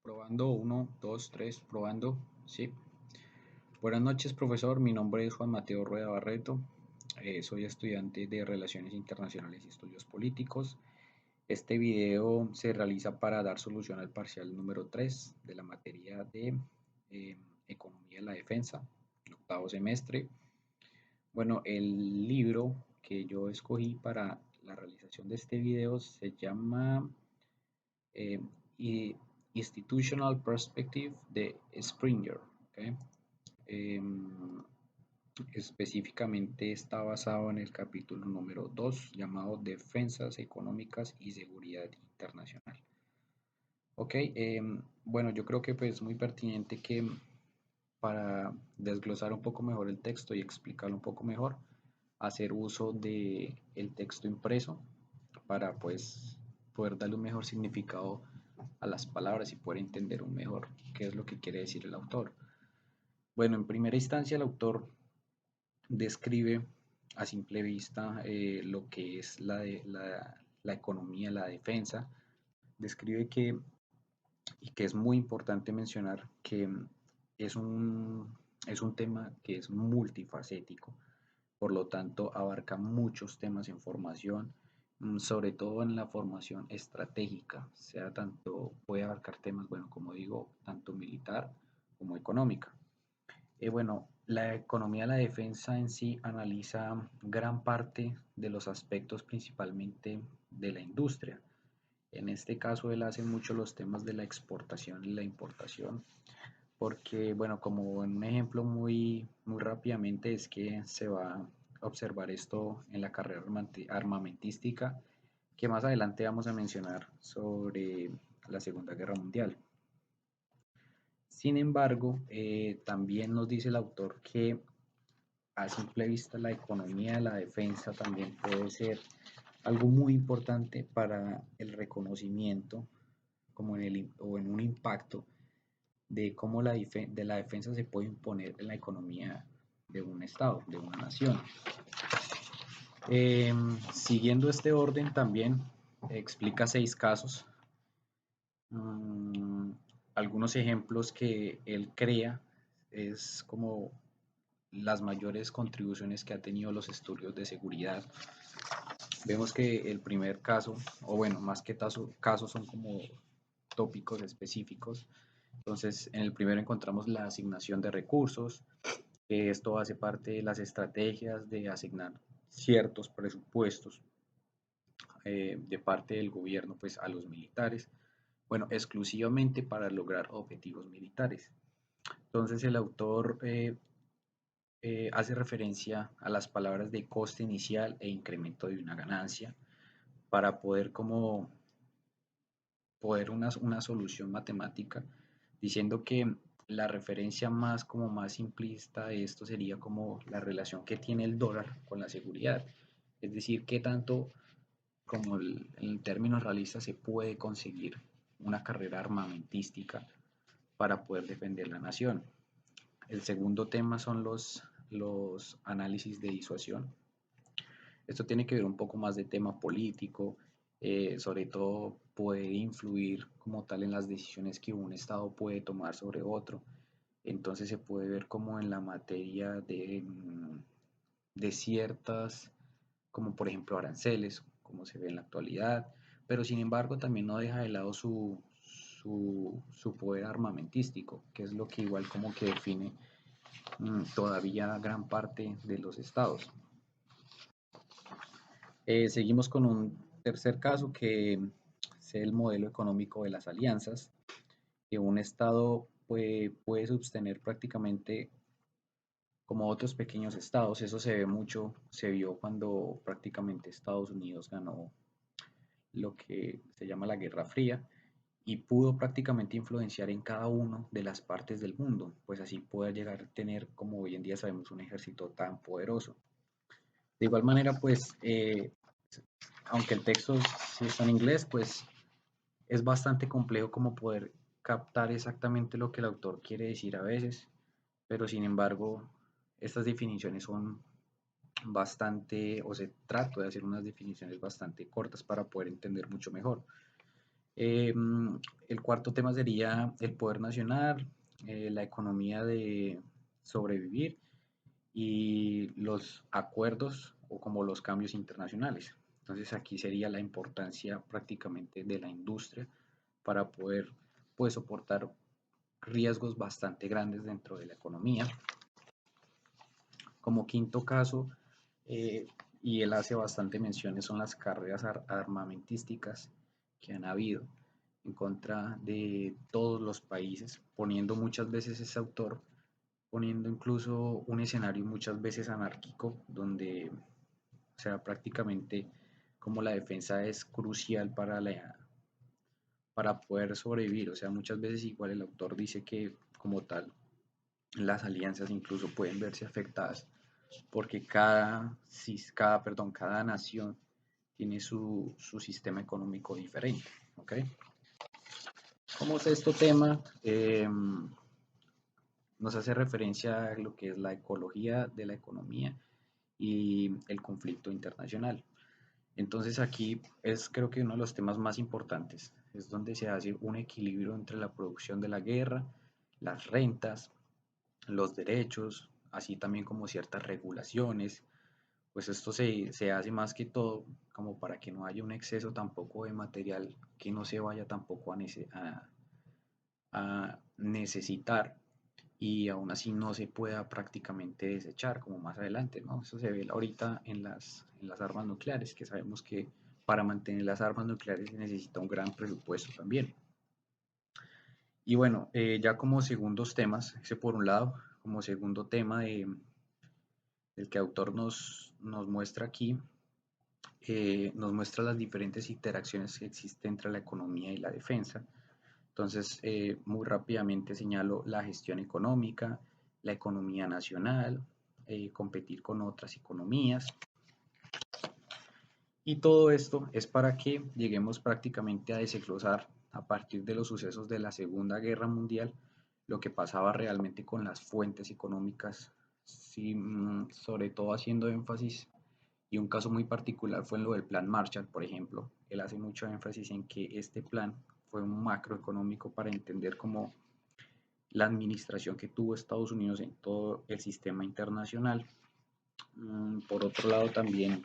Probando, uno, dos, tres, probando. Sí. Buenas noches, profesor. Mi nombre es Juan Mateo Rueda Barreto. Soy estudiante de Relaciones Internacionales y Estudios Políticos. Este video se realiza para dar solución al parcial número 3 de la materia de eh, Economía de la Defensa, el octavo semestre. Bueno, el libro que yo escogí para la realización de este video se llama eh, Institutional Perspective de Springer. ¿Okay? Em, Específicamente está basado en el capítulo número 2 llamado Defensas Económicas y Seguridad Internacional. Ok, bueno, yo creo que pues es muy pertinente que para desglosar un poco mejor el texto y explicarlo un poco mejor, hacer uso de el texto impreso para pues poder darle un mejor significado a las palabras y poder entender un mejor qué es lo que quiere decir el autor. Bueno, en primera instancia el autor describe a simple vista lo que es la economía, la defensa, describe y que es muy importante mencionar que es es un tema que es multifacético, por lo tanto abarca muchos temas en formación, sobre todo en la formación estratégica, sea tanto, puede abarcar temas, bueno, como digo, tanto militar como económica. Bueno, la economía de la defensa en sí analiza gran parte de los aspectos principalmente de la industria. En este caso, él hace mucho los temas de la exportación y la importación, porque, bueno, como en un ejemplo muy rápidamente es que se va a observar esto en la carrera armamentística, que más adelante vamos a mencionar sobre la Segunda Guerra Mundial. Sin embargo, también nos dice el autor que a simple vista la economía de la defensa también puede ser algo muy importante para el reconocimiento como o en un impacto de cómo de la defensa se puede imponer en la economía de un estado, de una nación. Siguiendo este orden también explica 6 casos, mmm, algunos ejemplos que él crea es como las mayores contribuciones que ha tenido los estudios de seguridad. Vemos que el primer caso, o bueno, más que casos son como tópicos específicos. Entonces, en el primero encontramos la asignación de recursos. Esto hace parte de las estrategias de asignar ciertos presupuestos de parte del gobierno pues, a los militares. Bueno, exclusivamente para lograr objetivos militares. Entonces, el autor hace referencia a las palabras de coste inicial e incremento de una ganancia para poder como poder una solución matemática diciendo que la referencia más como más simplista de esto sería como la relación que tiene el dólar con la seguridad, es decir, qué tanto como en términos realistas se puede conseguir una carrera armamentística para poder defender la nación. El segundo tema son los análisis de disuasión. Esto tiene que ver un poco más de tema político, sobre todo puede influir como tal en las decisiones que un Estado puede tomar sobre otro. Entonces se puede ver como en la materia de ciertas, como por ejemplo aranceles, como se ve en la actualidad, pero sin embargo también no deja de lado su poder armamentístico, que es lo que igual como que define todavía gran parte de los estados. Seguimos con un tercer caso que es el modelo económico de las alianzas, que un Estado puede sostener prácticamente como otros pequeños estados. Eso se ve mucho, se vio cuando prácticamente Estados Unidos ganó lo que se llama la Guerra Fría y pudo prácticamente influenciar en cada una de las partes del mundo, pues así puede llegar a tener, como hoy en día sabemos, un ejército tan poderoso. De igual manera, pues aunque el texto sí está en inglés, pues es bastante complejo como poder captar exactamente lo que el autor quiere decir a veces, pero sin embargo, estas definiciones son bastante, o se trata de hacer unas definiciones bastante cortas para poder entender mucho mejor. El cuarto tema sería el poder nacional, la economía de sobrevivir y los acuerdos o como los cambios internacionales. Entonces aquí sería la importancia prácticamente de la industria para poder pues soportar riesgos bastante grandes dentro de la economía. Como quinto caso, eh, y él hace bastante menciones, son las carreras armamentísticas que han habido en contra de todos los países, poniendo muchas veces ese autor, poniendo incluso un escenario muchas veces anárquico, donde, o sea, prácticamente como la defensa es crucial para poder sobrevivir, o sea, muchas veces igual el autor dice que como tal las alianzas incluso pueden verse afectadas porque cada nación tiene su sistema económico diferente. ¿Ok? Como sexto tema, nos hace referencia a lo que es la ecología de la economía y el conflicto internacional. Entonces aquí es creo que uno de los temas más importantes, es donde se hace un equilibrio entre la producción de la guerra, las rentas, los derechos, así también como ciertas regulaciones. Pues esto se hace más que todo como para que no haya un exceso tampoco de material que no se vaya tampoco a necesitar y aún así no se pueda prácticamente desechar como más adelante, ¿no? Eso se ve ahorita en las armas nucleares, que sabemos que para mantener las armas nucleares se necesita un gran presupuesto también. Y bueno, ya como segundos temas, ese por un lado, como segundo tema del que autor nos muestra aquí, nos muestra las diferentes interacciones que existen entre la economía y la defensa. Entonces, muy rápidamente señalo la gestión económica, la economía nacional, competir con otras economías. Y todo esto es para que lleguemos prácticamente a desglosar a partir de los sucesos de la Segunda Guerra Mundial lo que pasaba realmente con las fuentes económicas, sí, sobre todo haciendo énfasis y un caso muy particular fue en lo del Plan Marshall, por ejemplo. Él hace mucho énfasis en que este plan fue un macroeconómico para entender cómo la administración que tuvo Estados Unidos en todo el sistema internacional. Por otro lado, también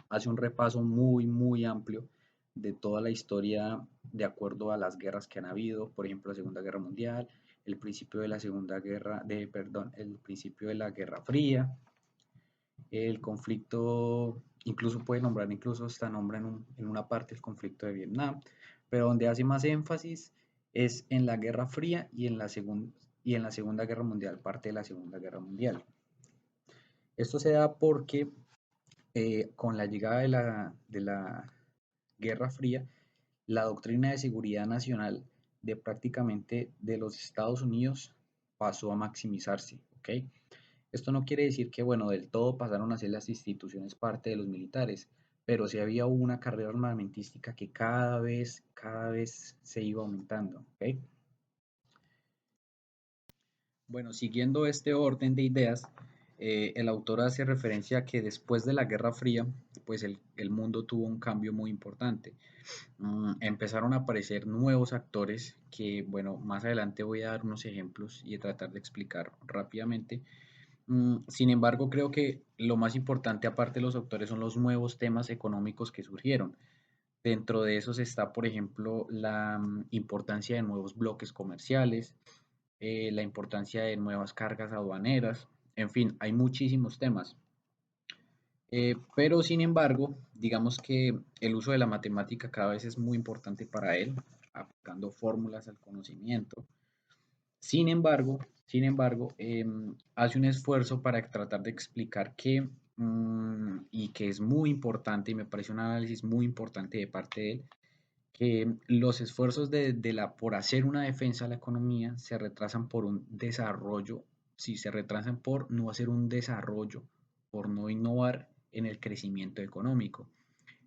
hace un repaso muy amplio de toda la historia de acuerdo a las guerras que han habido, por ejemplo, la Segunda Guerra Mundial, el principio de la Segunda Guerra, perdón, el principio de la Guerra Fría, el conflicto, incluso puede nombrar, incluso hasta nombra en una parte el conflicto de Vietnam, pero donde hace más énfasis es en la Guerra Fría y en la Segunda Guerra Mundial, parte de la Segunda Guerra Mundial. Esto se da porque con la llegada de la Guerra Fría, la doctrina de seguridad nacional de prácticamente de los Estados Unidos pasó a maximizarse, ¿ok? Esto no quiere decir que, bueno, del todo pasaron a ser las instituciones parte de los militares, pero sí había una carrera armamentística que cada vez se iba aumentando, ¿ok? Bueno, siguiendo este orden de ideas, el autor hace referencia a que después de la Guerra Fría, pues el mundo tuvo un cambio muy importante. Empezaron a aparecer nuevos actores que, bueno, más adelante voy a dar unos ejemplos y a tratar de explicar rápidamente. Sin embargo, creo que lo más importante aparte de los autores son los nuevos temas económicos que surgieron. Dentro de esos está, por ejemplo, la importancia de nuevos bloques comerciales, la importancia de nuevas cargas aduaneras, en fin, hay muchísimos temas. Pero sin embargo, digamos que el uso de la matemática cada vez es muy importante para él, aplicando fórmulas al conocimiento. Sin embargo, hace un esfuerzo para tratar de explicar que, y que es muy importante, y me parece un análisis muy importante de parte de él, que los esfuerzos por hacer una defensa a la economía se retrasan por un desarrollo, si se retrasan por no hacer un desarrollo, por no innovar en el crecimiento económico.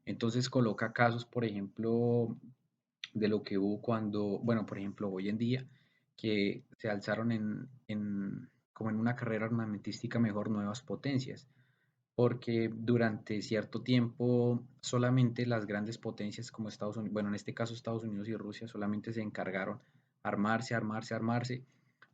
Entonces coloca casos, por ejemplo, de lo que hubo cuando, bueno, por ejemplo, hoy en día, que se alzaron como en una carrera armamentística mejor nuevas potencias. porque durante cierto tiempo solamente las grandes potencias como Estados Unidos, bueno, en este caso Estados Unidos y Rusia solamente se encargaron armarse, armarse, armarse,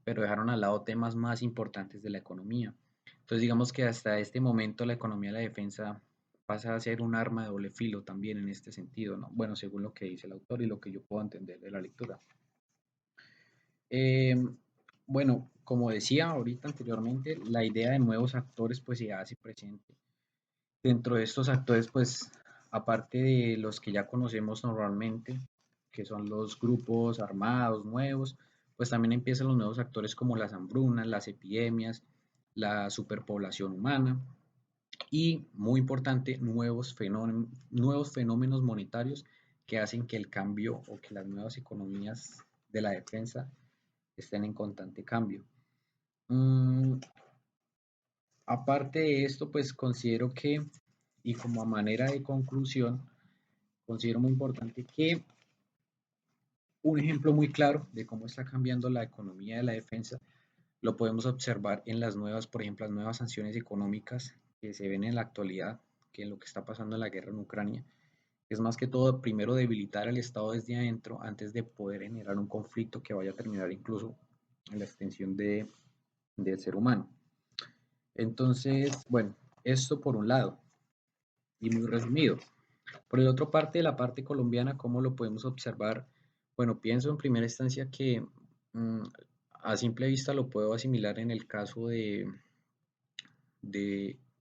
pero dejaron al lado temas más importantes de la economía. Entonces digamos que hasta este momento la economía de la defensa pasa a ser un arma de doble filo también en este sentido, ¿no? Bueno, según lo que dice el autor y lo que yo puedo entender de la lectura. Eh, bueno, como decía ahorita anteriormente, la idea de nuevos actores pues se hace presente. Dentro de estos actores, pues, aparte de los que ya conocemos normalmente, que son los grupos armados nuevos, pues también empiezan los nuevos actores como las hambrunas, las epidemias, la superpoblación humana y, muy importante, nuevos fenómenos monetarios que hacen que el cambio o que las nuevas economías de la defensa estén en constante cambio. Mm, Aparte de esto, pues considero que, y como a manera de conclusión, considero muy importante que un ejemplo muy claro de cómo está cambiando la economía de la defensa lo podemos observar en las nuevas, por ejemplo, las nuevas sanciones económicas que se ven en la actualidad, que en lo que está pasando en la guerra en Ucrania, es más que todo primero debilitar al Estado desde adentro antes de poder generar un conflicto que vaya a terminar incluso en la extensión del ser humano. Entonces, bueno, esto por un lado, y muy resumido. Por el otro parte, de la parte colombiana, ¿cómo lo podemos observar? Bueno, pienso en primera instancia que mm, a simple vista lo puedo asimilar en el caso de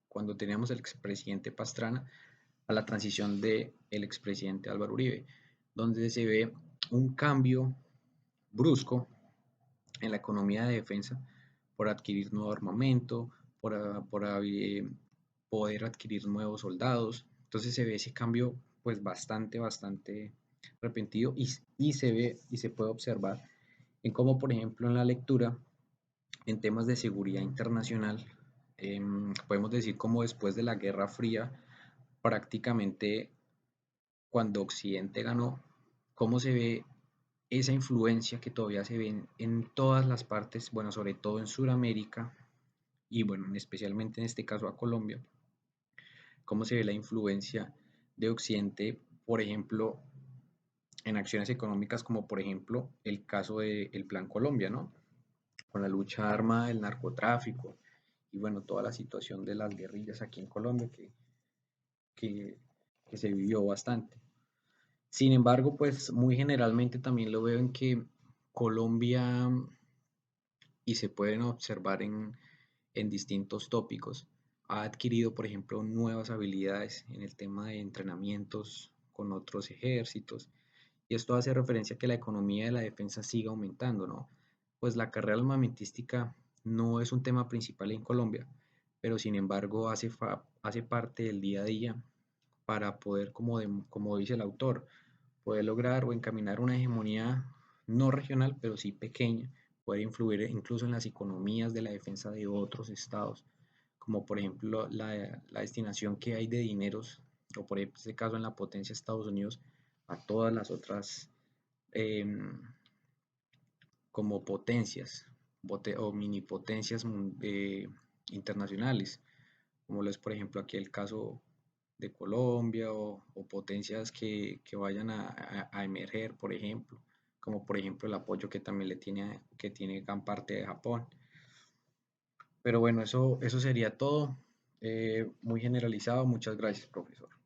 cuando teníamos el expresidente Pastrana a la transición del expresidente Álvaro Uribe, donde se ve un cambio brusco en la economía de defensa por adquirir nuevo armamento, por poder adquirir nuevos soldados. Entonces se ve ese cambio pues bastante repentino y se ve y se puede observar en cómo, por ejemplo, en la lectura, en temas de seguridad internacional, podemos decir como después de la Guerra Fría, prácticamente cuando Occidente ganó, cómo se ve esa influencia que todavía se ve en todas las partes, bueno, sobre todo en Sudamérica y bueno, especialmente en este caso a Colombia, cómo se ve la influencia de Occidente, por ejemplo, en acciones económicas como por ejemplo el caso del Plan Colombia, ¿no? Con la lucha armada del narcotráfico y bueno, toda la situación de las guerrillas aquí en Colombia que, que se vivió bastante. Sin embargo, pues muy generalmente también lo veo en que Colombia, y se pueden observar en distintos tópicos, ha adquirido, por ejemplo, nuevas habilidades en el tema de entrenamientos con otros ejércitos. Y esto hace referencia a que la economía de la defensa siga aumentando, ¿no? Pues la carrera armamentística no es un tema principal en Colombia, pero sin embargo hace parte del día a día para poder, como dice el autor, poder lograr o encaminar una hegemonía no regional, pero sí pequeña, poder influir incluso en las economías de la defensa de otros estados, como por ejemplo la destinación que hay de dineros, o por este caso en la potencia de Estados Unidos, a todas las otras eh, como potencias o mini potencias internacionales, como lo es por ejemplo aquí el caso de Colombia o potencias que vayan a emerger, por ejemplo, como por ejemplo el apoyo que también que tiene gran parte de Japón. Pero bueno, eso sería todo, muy generalizado. Muchas gracias, profesor.